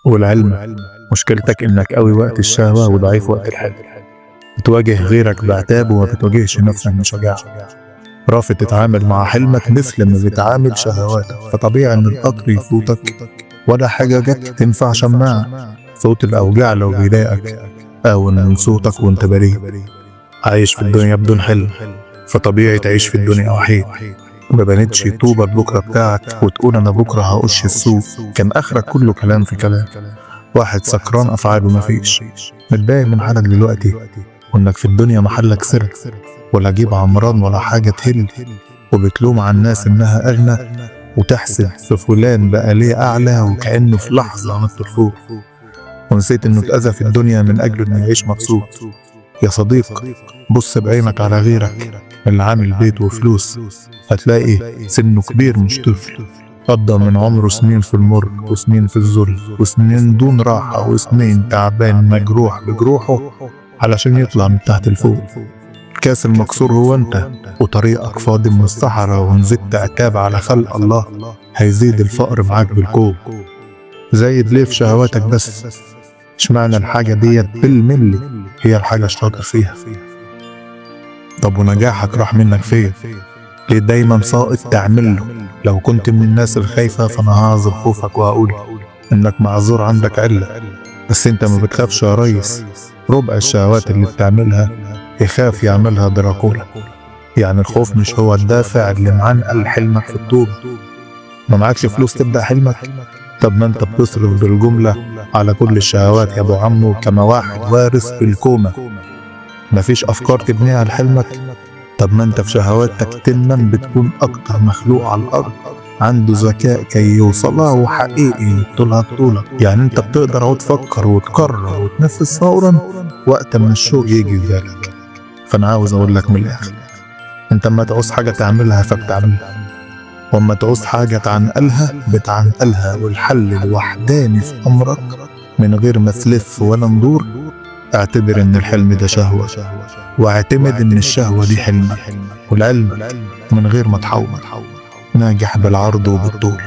والعلم مشكلتك انك قوي وقت الشهوة وضعيف وقت الحلم. بتواجه غيرك بعتاب وما بتواجهش نفسك بشجاعة. رافض تتعامل مع حلمك مثل ما بتعامل شهواتك، فطبيعي ان القطر يفوتك ولا حاجة جت تنفع شماعة. صوت الأوجاع لو بيضايقك أو من صوتك وانت بريء. عايش في الدنيا بدون حلم، فطبيعي تعيش في الدنيا وحيد. ما بنتش طوبة بكرة بتاعك وتقول أنا بكرة هقش السوق، كان آخرك كله كلام في كلام. واحد سكران أفعاله مفيش. متضايق من حالك دلوقتي وإنك في الدنيا محلك سر، ولا جيب عمران ولا حاجة تهل، وبتلوم على الناس إنها أغنى، وتحسب في فلان بقى ليه أعلى وكأنه في لحظة نط لفوق. ونسيت إنه اتأذى في الدنيا من أجله إنه يعيش مبسوط. يا صديق، بص بعينك على غيرك اللي عامل بيت وفلوس، هتلاقي سنه كبير مش طفل. قضى من عمره سنين في المر وسنين في الذل وسنين دون راحة وسنين تعبان مجروح بجروحه علشان يطلع من تحت لفوق. الكاس المكسور هو انت، وطريقك فاضي من الصحراء، وان زدت عتاب على خلق الله هيزيد الفقر معاك بالكوب. زايد ليه في شهواتك بس؟ اشمعنى الحاجة ديت بالملي هي الحاجة الشاطر فيها؟ طب ونجاحك راح منك فين؟ ليه دايما ساقط تعمله؟ لو كنت من الناس الخايفة فانا هعذر خوفك وهقول انك معذور عندك علة، بس انت ما بتخافش يا ريس. ربع الشهوات اللي بتعملها يخاف يعملها دراكولا. يعني الخوف مش هو الدافع اللي معنقل حلمك في الطوبة. ما معكش فلوس تبدأ حلمك؟ طب ما انت بتصرف بالجملة على كل الشهوات يا ابو عمو، كما واحد وارث بالكومة. مفيش افكار تبنيها لحلمك؟ طب ما انت في شهواتك تما بتكون اكتر مخلوق على الارض عنده ذكاء كي يوصلها، وحقيقي طولها طولك. يعني انت بتقدر اهو تفكر وتقرر وتنفذ فورا وقت ما الشوق يجي في بالك. فانا عاوز اقول لك من الاخر، انت اما تعوز حاجة تعملها فبتعملها، واما تعوز حاجة تعنقلها بتعنقلها. والحل الوحداني في امرك من غير ما تلف ولا ندور، اعتبر ان الحلم ده شهوة، واعتمد ان الشهوة دي حلمك. والعلم من غير ما تحول ناجح بالعرض وبالطول.